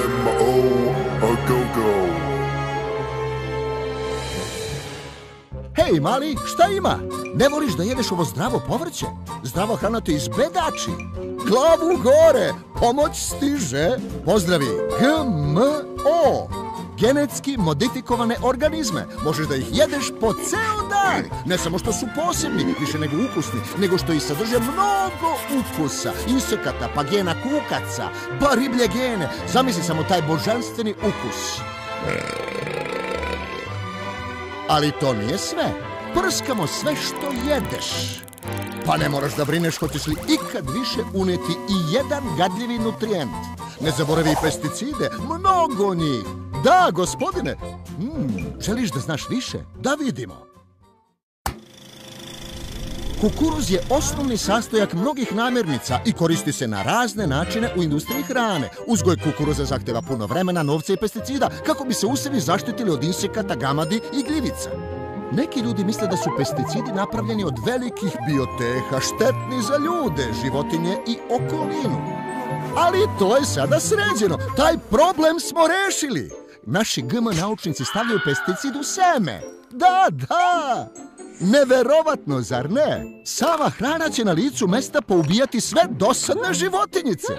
GMO a go-go. Hej, mali, šta ima? Ne voliš da jedeš ovo zdravo povrće? Zdrava hrana te izbedači. Glavu gore, pomoć stiže. Pozdravi, GMO. Genetski modifikovane organizme. Možeš da ih jedeš po ceo dan. Ne samo što su posebni, više nego ukusni, nego što i sadrže mnogo ukusa, insekata, pa gena kukaca, pa riblje gene. Zamisli samo taj božanstveni ukus. Ali to nije sve. Prskamo sve što jedeš. Pa ne moraš da brineš hoćeš li ikad više uneti i jedan gadljivi nutrijent. Ne zaboravi i pesticide, mnogo njih. Da, gospodine. Želiš da znaš više? Da vidimo. Kukuruz je osnovni sastojak mnogih namirnica i koristi se na razne načine u industriji hrane. Uzgoj kukuruza zahteva puno vremena, novca i pesticida kako bi se usevi zaštitili od insekata, gamadi i gljivica. Neki ljudi misle da su pesticidi napravljeni od velikih bioteha, štetni za ljude, životinje i okolinu. Ali to je sada sređeno. Taj problem smo rešili. Naši GM naučnici stavljaju pesticid u seme. Da, da! Neverovatno, zar ne? Sama hrana će na licu mesta poubijati sve dosadne životinjice.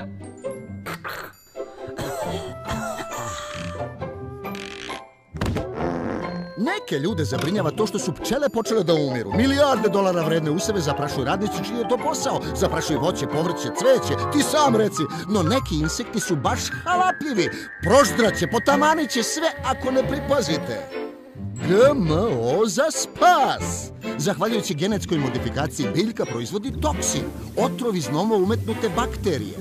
Neke ljude zabrinjava to što su pčele počele da umiru. Milijarde dolara vredne useve zaprašuju radnici čiji je to posao. Zaprašuju voće, povrće, cveće, ti sam reci. No neki insekti su baš halapljivi. Proždraće, potamaniće sve ako ne pripazite. GMO za spas. Zahvaljujući genetskoj modifikaciji biljka proizvodi toksin, otrov iz novo umetnute bakterije.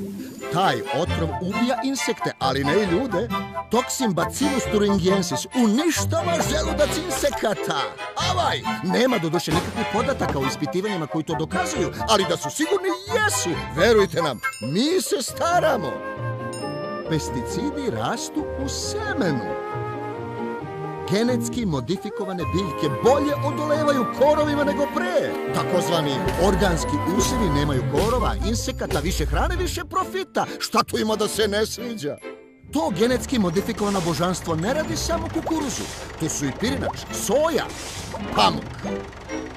Taj otrov ubija insekte, ali ne i ljude. Toksin Bacillus thuringiensis uništava želudac insekata. Avaj! Nema doduše nikakvih podataka o ispitivanjima koji to dokazuju, ali da su sigurni jesu. Verujte nam, mi se staramo. Pesticidi rastu u semenu. Genetski modifikovane biljke bolje odolevaju korovima nego pre. Takozvani organski usevi nemaju korova, insekata, više hrane, više profita. Šta tu ima da se ne sviđa? To genetski modifikovano božanstvo ne radi samo kukuruzu. Tu su i pirinač, soja, pamuk,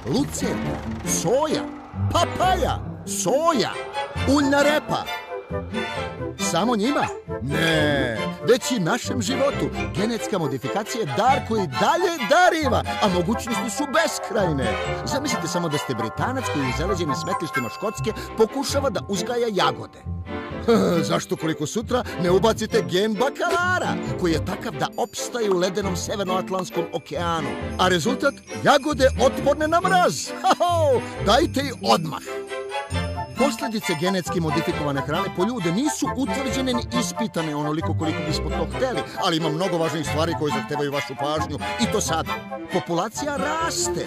lucerna, soja, papaja, soja, uljna repa. Samo njima? Ne, već i našem životu. Genetska modifikacija je dar koji dalje dariva, a mogućnosti su beskrajne. Zamislite samo da ste Britanac koji u zaleđenim smetlištima Škotske pokušava da uzgaja jagode. Zašto koliko sutra ne ubacite gen bakalara, koji je takav da opstaje u ledenom Severnoatlantskom okeanu, a rezultat jagode otporne na mraz. Dajte i odmah. Posljedice genetski modifikovane hrane po ljude nisu utvrđene ni ispitane onoliko koliko bismo to hteli, ali ima mnogo važnih stvari koje zahtevaju vašu pažnju i to sada. Populacija raste.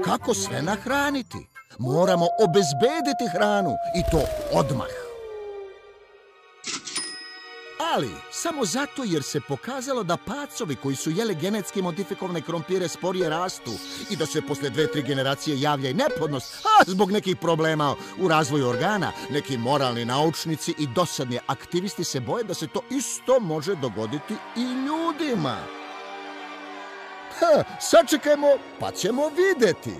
Kako sve nahraniti? Moramo obezbediti hranu i to odmah. Ali, samo zato jer se pokazalo da pacovi koji su jeli genetski modifikovane krompire sporije rastu i da se posle 2-3 generacije javlja i neplodnost, zbog nekih problema u razvoju organa, neki moralni naučnici i dosadni aktivisti se boje da se to isto može dogoditi i ljudima. Sačekajmo, pa ćemo videti.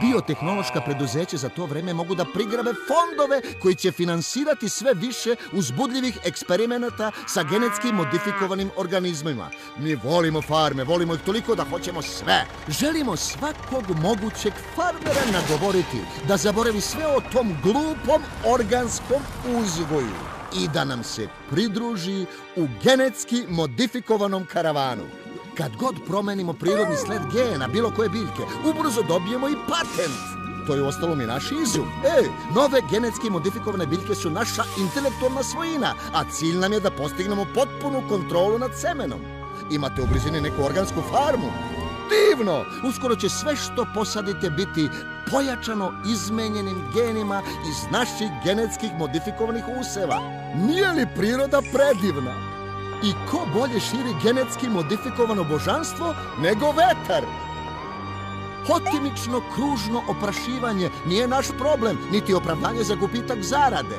Biotehnološka preduzeća za to vreme mogu da prigrabe fondove koji će finansirati sve više uzbudljivih eksperimenata sa genetski modifikovanim organizmima. Mi volimo farme, volimo ih toliko da hoćemo sve. Želimo svakog mogućeg farmera nagovoriti da zaboravi sve o tom glupom organskom uzgoju i da nam se pridruži u genetski modifikovanom karavanu. Kad god promenimo prirodni sled gena bilo koje biljke, ubrzo dobijemo i patent. To je uostalom i naš izum. Nove genetski modifikovane biljke su naša intelektualna svojina, a cilj nam je da postignemo potpunu kontrolu nad semenom. Imate u blizini neku organsku farmu? Divno! Uskoro će sve što posadite biti pojačano izmenjenim genima iz naših genetskih modifikovanih useva. Nije li priroda predivna? I ko bolje širi genetski modifikovano božanstvo nego vetar? Hotimično kružno oprašivanje nije naš problem, niti opravdanje za gubitak zarade.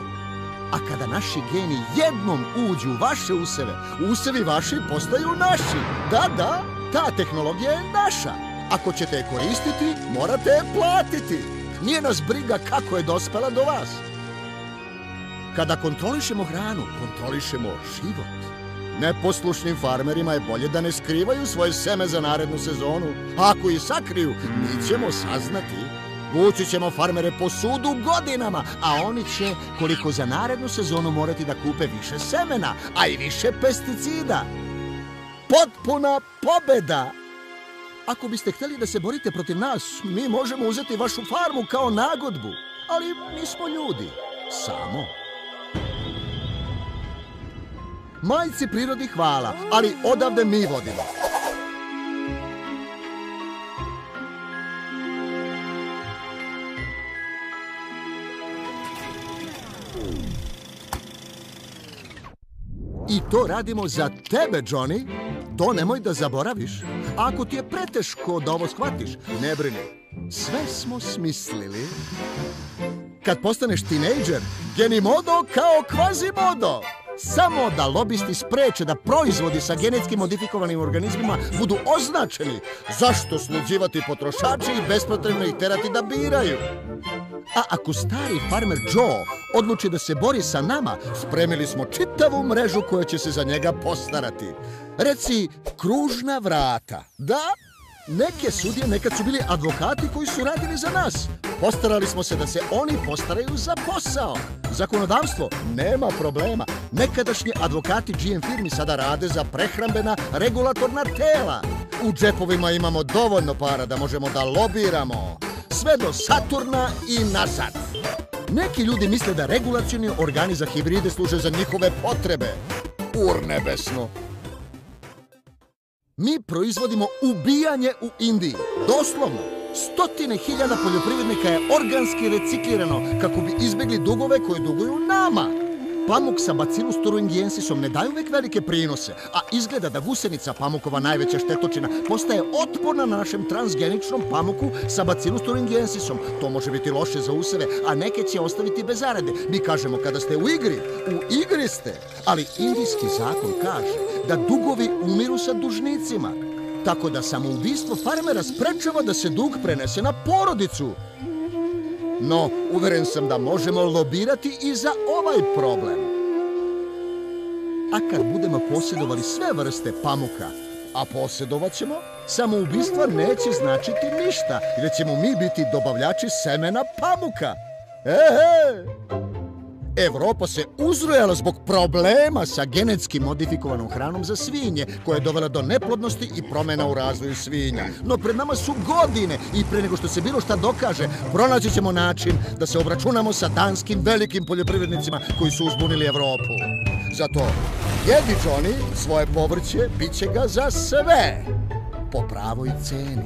A kada naši geni jednom uđu u vaše useve, usevi vaši postaju naši. Da, ta tehnologija je naša. Ako ćete je koristiti, morate je platiti. Nije nas briga kako je dospela do vas. Kada kontrolišemo hranu, kontrolišemo život. Neposlušnim farmerima je bolje da ne skrivaju svoje seme za narednu sezonu. A ako ih sakriju, mi ćemo saznati. Vući ćemo farmere po sudu godinama, a oni će, koliko za narednu sezonu, morati da kupe više semena, a i više pesticida. Potpuna pobeda! Ako biste htjeli da se borite protiv nas, mi možemo uzeti vašu farmu kao nagodbu. Ali mi smo ljudi. Samo. Majci prirodi hvala, ali odavde mi vodimo. I to radimo za tebe, Johnny. To nemoj da zaboraviš. A ako ti je preteško da ovo shvatiš, ne brini. Sve smo smislili. Kad postaneš tinejdžer, Genimodo kao Quasimodo. Samo da lobisti spreče da proizvodi sa genetski modifikovanim organizmima budu označeni. Zašto sluđivati potrošače i bespotrebno ih terati da biraju? A ako stari farmer Joe odluči da se bori sa nama, spremili smo čitavu mrežu koja će se za njega postarati. Reci, kružna vrata. Da, neke sudije nekad su bili advokati koji su radili za nas. Postarali smo se da se oni postaraju za posao. Zakonodavstvo, nema problema. Nekadašnji advokati GM firmi sada rade za prehrambena regulatorna tela. U džepovima imamo dovoljno para da možemo da lobiramo. Sve do Saturna i nazad. Neki ljudi misle da regulacioni organi za hibride služe za njihove potrebe. Urnebesno. Mi proizvodimo ubijanje u Indiji. Doslovno. 100.000 poljoprivrednika je organski reciklirano kako bi izbjegli dugove koje duguju nama. Pamuk sa Bacillus thuringiensisom ne daju uvijek velike prinose, a izgleda da gusenica, pamukova najveća štetočina, postaje otporna na našem transgeničnom pamuku sa Bacillus thuringiensisom. To može biti loše za useve, a neke će ostaviti bez zarade. Mi kažemo kada ste u igri ste. Ali indijski zakon kaže da dugovi umiru sa dužnicima. Tako da samoubistvo farmera sprečava da se dug prenese na porodicu. No, uveren sam da možemo lobirati i za ovaj problem. A kad budemo posjedovali sve vrste pamuka, a posjedovat ćemo, samoubistva neće značiti ništa, jer ćemo mi biti dobavljači semena pamuka. Evropa se uzrujala zbog problema sa genetski modifikovanom hranom za svinje, koja je dovela do neplodnosti i promjena u razvoju svinja. No pred nama su godine i pre nego što se bilo šta dokaže, pronaći ćemo način da se obračunamo sa danskim velikim poljoprivrednicima koji su uzbunili Evropu. Zato, jedi, Johnny, svoje povrće, bit će ga za sve. Po pravoj ceni.